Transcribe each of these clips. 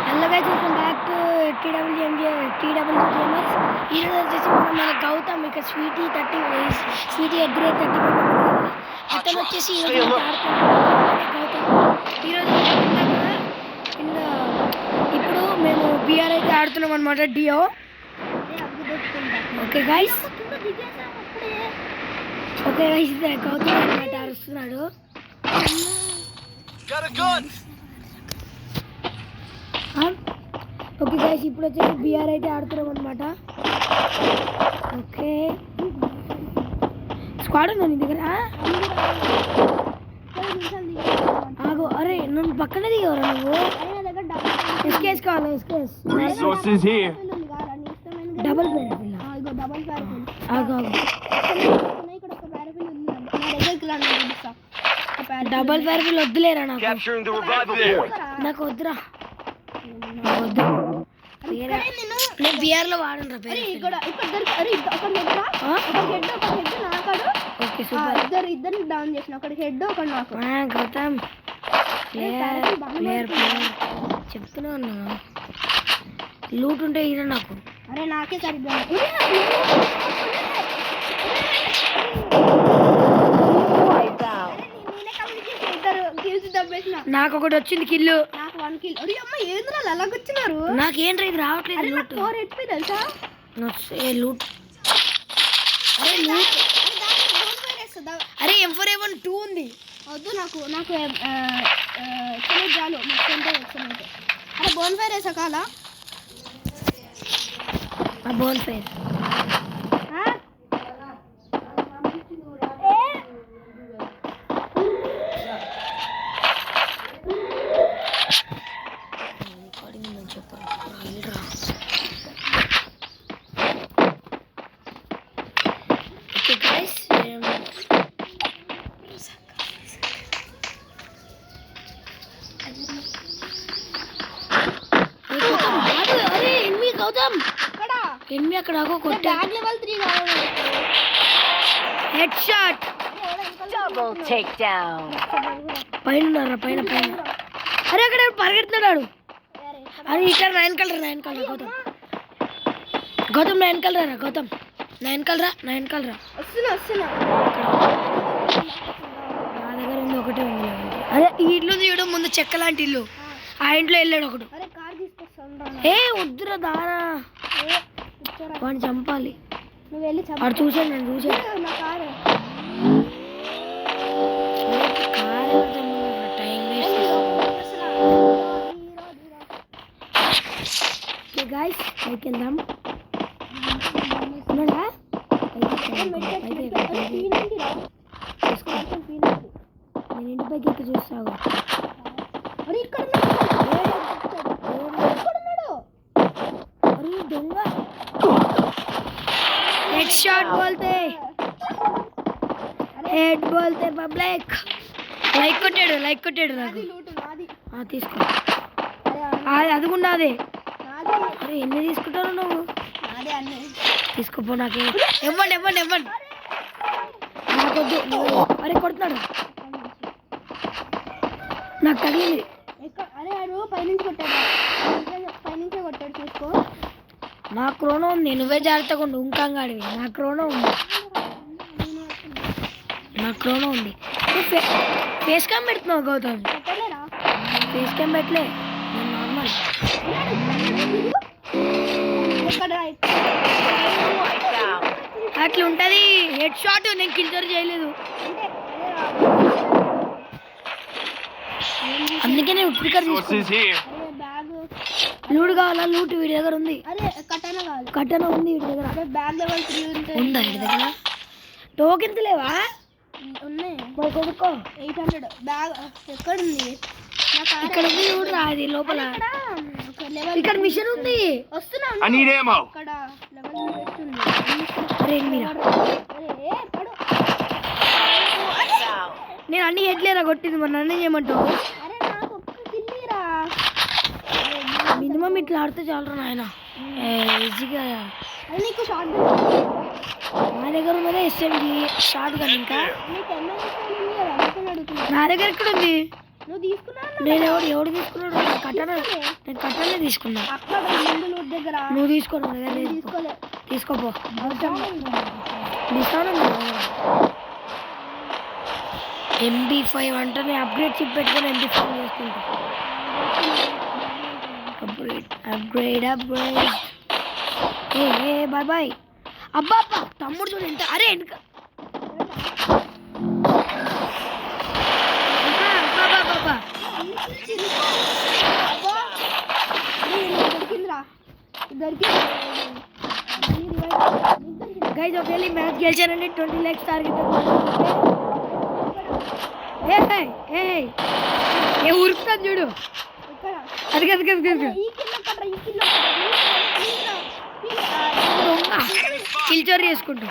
Hello guys, welcome back to TW gamers. ఈరోజు వచ్చేసి మన గౌతమ్ ఇక్కడ స్వీటీ ఎగ్ రేట్ 30 అతను వచ్చేసి ఈరోజు ఇప్పుడు మేము బిఆర్ అయితే ఆడుతున్నాం అనమాట. డియో ఓకే గైస్, గౌతమ్ అనమాట అరుస్తున్నాడు. ఓకే గైస్, ఇప్పుడు వచ్చేసి బిఆర్ అయితే ఆడుతున్నాం అనమాట. ఓకే, స్క్వాడ్ ఉందా నీ దగ్గర? ఆగో, అరే నువ్వు పక్కనే దిగవరా నువ్వు? ఎస్కేస్ కావాలి, ఎస్కేస్ డబల్ డబల్ ప్యారఫిల్ వద్దులేరా నాకు వద్దురా. నేను బిఆర్ లో వాడను పేరు. Okay super. ఇద్దరు డౌన్ చేసిన, ఒకటి హెడ్ ఒకటి నాకు. గౌతమ్ ప్లేయర్ చెప్తూనే ఉన్నా, లూట్ ఉంటే ఇరా నాకు. అరే నాకే సరిగ్గా నాకు ఒకటి వచ్చింది కిల్లు. నాకు 1 కిల్. అరే అమ్మ ఏంద్రా అలాగొచ్చినారు? నాకేంట్రా ఇది రావట్లేదు. లూట్ 4 HP తెలుసా? లూట్ అరే M4A1 2 ఉంది. వద్దు నాకు చాలు. అరే బోన్ ఫైర్ వేసా కాలా? బోన్ ఫైర్ ఎనిమి అక్కడ బ్యాగ్ లెవెల్ 3 కావాలి. Head shot. Double takedown. పైన అరే అక్కడ పరిగెడుతున్నాడు. అరే ఇక్కడ 9 కలర్ గౌతమ్ 9 కలర్ రా. గౌతమ్ 9 కలర్ రా. వస్తున్నా. నా దగ్గర ఉంది, ఒకటే ఉంది. అరే ఈ ఇల్లు తీయడం ముందు చెక్క లాంటి ఇల్లు, ఆ ఇంట్లో వెళ్ళాడు ఒకడు. ఏ వద్దురా దారా, వాడిని చంపాలి. నువ్వు వెళ్ళి వాడు చూసాను, నేను చూసాను. Time waste. గాయస్ పైకి వెళ్దాం. నేను ఇంటి పైకి ఎక్కి చూస్తాను. దొంగ हेड शॉट बोलते పబ్లిక్. లైక్ కొట్టాడు నాకు. తీసుకో, అది కూడా అదే. అరే ఎన్ని తీసుకుంటావు నువ్వు? తీసుకోపో. నాకు ఇవ్వండి నాకొద్దు. అరే కొడుతున్నాడు, నాకు తగిలింది. అరే ఆడు పైనుంచి కొట్టాడు చూసుకో. నా క్రోనో ఉంది, నువ్వే జాగ్రత్తగా ఉండు. ఉంకాడివి నా క్రోనో ఉంది. ఫేస్ క్యామ్ పెడుతున్నావు గౌతమ్? ఫేస్ క్యామ్ పెట్టలే, నేను నార్మల్. అట్లా ఉంటుంది హెడ్ షాట్. నేను కిల్చర్ చేయలేదు, అందుకే నేను స్పీకర్ తీసుకున్నాను. లూట్ కావాలా? లూట్ వీడి దగ్గర ఉంది. కట్టన ఉంది వీడి దగ్గర. బ్యాగ్ లెవెల్ 3 ఉందా వీడి దగ్గర? టోకెన్స్ లేవా? ఉన్నాయి. కొనుక్కో. 800 బ్యాగ్ ఎక్కడ ఉంది? ఇక్కడ ఉంది చూడరా, అది లోపల. ఇక్కడ మిషన్ ఉంది. వస్తున్నా. ఇక్కడ లెవెల్ వస్తుంది. అరే మీరా, నేను అన్ని హెడ్లేరా కొట్టింది, మరి నన్ను చేయమంటావు? మినిమం ఇట్లా ఆడితే చాలరా నాయన, ఈజీగా. నా దగ్గర ఉన్నదే SMG షార్ట్ గన్. ఇంకా నా దగ్గర ఇక్కడ ఉంది. నువ్వు తీసుకున్నా నేను ఎవడు తీసుకున్నాడు? నేను కట్టనే తీసుకున్నా. అక్కడ ముందు లూట్ దగ్గర నువ్వు తీసుకోను దగ్గర తీసుకోలే. తీసుకోపో. MB5 అంటే నేను అప్గ్రేడ్ చిప్ పెట్టుకొని MB5 చేసుకుంటా. అప్గ్రేడ్ ఏ బాయ్. అబ్బా తమ్ముడు చూడు ఎంత. అరే వెనక గైజ్ ఒకవేళ మ్యాచ్ గెలిచానంటే 20 lakhs టార్గెట్. ఏ ఉరుకుతాను చూడు. అది కిల్చోర్ చేసుకుంటా.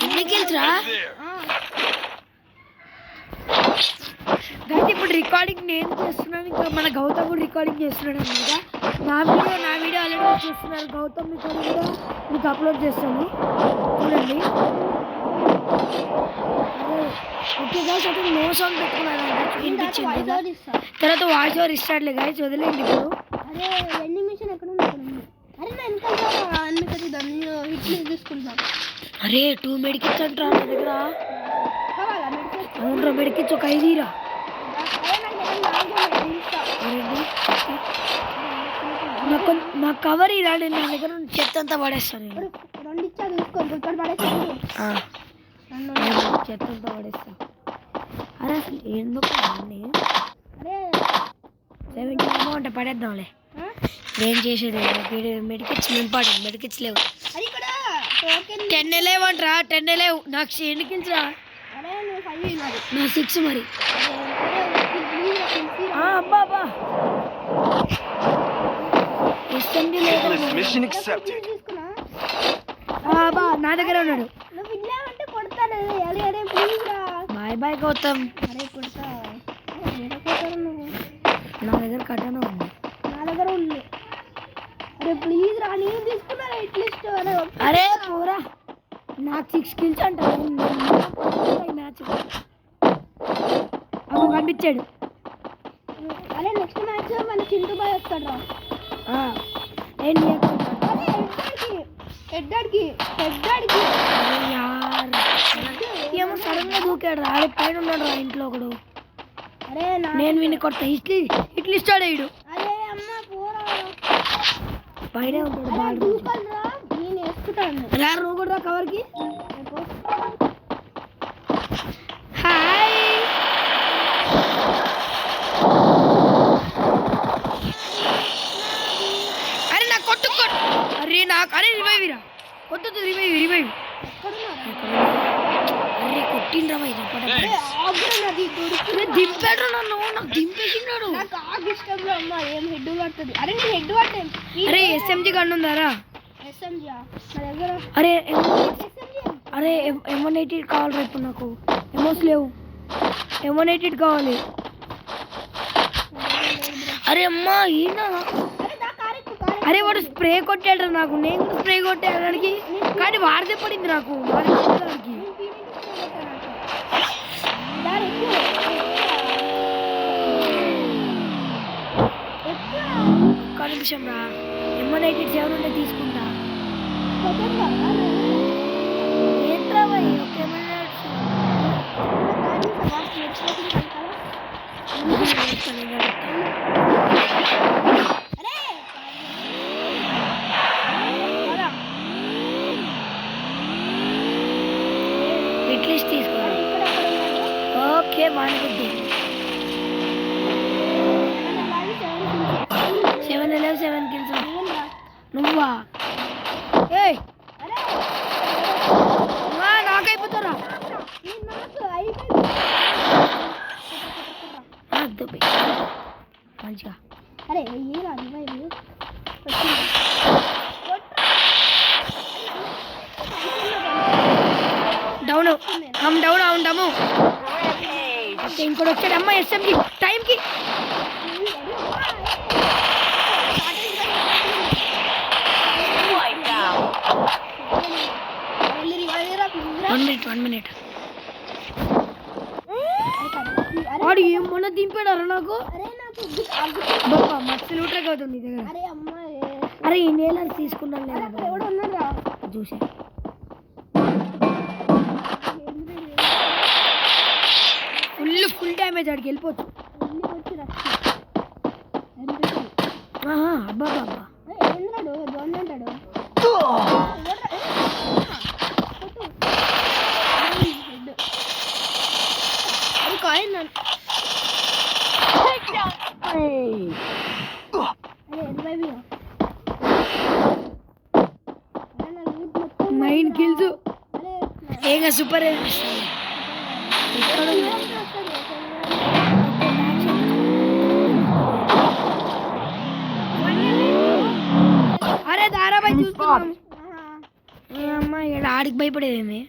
ఎన్ని కిల్స్రా గైస్? ఇప్పుడు రికార్డింగ్ నేను చేస్తున్నాను, ఇంకా మన గౌతమ్ కూడా రికార్డింగ్ చేస్తున్నాడు అనమాట. నా వీడియో ఆల్రెడీ చేస్తున్నారు. గౌతమ్ రికార్డింగ్ కూడా మీకు అప్లోడ్ చేస్తాను, చూడండి. ఓకే గైస్, అయితే నో సాంగ్ పెట్టుకున్నాను వినిపించింది కదా. తర్వాత వాయిస్ ఓవర్ ఇస్తాడులే గైస్, వదిలేండి ఇప్పుడు. అరే ఎనిమేషన్ ఎక్కడ ఉంది? అరే నా వెనకాల అందుకని దాన్ని హిట్ తీసుకుంటాను. అరే 2 మెడికిట్స్ అంటారా నా దగ్గర? అవునరా, మెడికిట్స్ ఒక 5 ఇరా. నా కవర్ ఇరా, నేను నా దగ్గర చెత్త అంతా పడేస్తాను. నేను చెత్త అంతా పడేస్తా. అరే అసలు ఎందుకు 70 అమౌంట్ పడేద్దాంలే. ఏం చేసేది? Medkits important. మెడికిట్స్ లేవు. 10 లేవంటరా, 10 లేవు. నాకు ఎన్ని కిల్స్ రా? నా 6 మరి. అబ్బా ఎస్ఎండి లేదు. నా దగ్గర ఉన్నాడు. బాయ్ గౌతమ్. నా దగ్గర కట్టన ఉంది. నా దగ్గర ఉంది. అరే ప్లీజ్ రా, నేను తీసుకున్నా అట్లీస్ట్. అరే పోరా, నాకు 6 kills అంట. మ్యాచ్ అప్పుడు కనిపించాడు. అరే నెక్స్ట్ మ్యాచ్ మన చింటూ బాయ్ వస్తాడు రా. హెడ్డాడికి ఏమో సడన్ గా దూకాడు రా. ఆడే పైన ఉన్నాడు రా ఇంట్లో ఒకడు. అరే నేను విని కొడతా. ఇట్లు ఇస్తాడు వీడు. అరే అమ్మ పోరా, పైన ఉంటాడు బాల్. దూకాలిరా, నేను వేసుకుంటాను. రా నువ్వు కూడా రా కవర్కి. హాయ్. అరే నా కొట్టు. అరే రివైవ్ రా. కొట్టు రివైవ్. అరే కొట్టిండ్రా భయ్. దింపాడు నన్ను. నాకు దింపేసినాడు. అరే SMG గన్ ఉందారా? అరే M180 కావాలి ఇప్పుడు నాకు. ఎమోస్ లేవు. M180 కావాలి. అరే అమ్మా ఈయన. అరే వాడు స్ప్రే కొట్టాడు నాకు. నేను స్ప్రే కొట్టాడానికి కానీ వాడితే పడింది నాకు. ఒక్క నిమిషం రా. M187 ఉంటే తీసుకుంటా. ఏంట్రా భయ్? ఓకే అట్లీస్ట్ తీసుకో. ఓకే బాగుంటుంది. 7 kills. నువ్వా? ఏయ్ నాకైపోతారా? మంచిగా. అరే డౌన్ డౌన్. ఇంకోటి వచ్చాడు. అమ్మ SMG టైంకి. 1 minute వాడు ఏం మొన్న దింపాడారా నాకు అరే నాకు బాబా మస్తు లూట్రక్ అవుతుంది నీ దగ్గర అరే అమ్మాయి అరే ఈ నేల తీసుకున్నాను లేదా ఎవడు ఉన్నాడా చూసి ఫుల్ డ్యామేజ్ ఆడికి వెళ్ళిపోవచ్చు ఆహా అబ్బా బాబా ఏంద్రాడు జోన్ అంటాడు అది కాయిన్ అరే ఎనభై 9 kills అరే ఏగా సూపర్ అరే దారాబాయ్ చూస్తున్నాం అమ్మా ఇక్కడ ఆడికి భయపడేది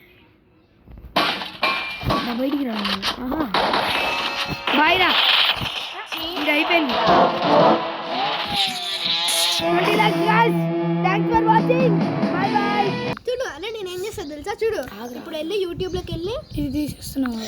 బయటికి రా ఆహా బాయ్ రా ఇది అయిపోయింది 20 lakhs guys thanks for watching bye by చూడు అరే నేను ఏం చేస్తా తెలుసా చూడు ఇప్పుడు వెళ్ళి యూట్యూబ్లోకి వెళ్ళి ఇది తీసేస్తున్నావు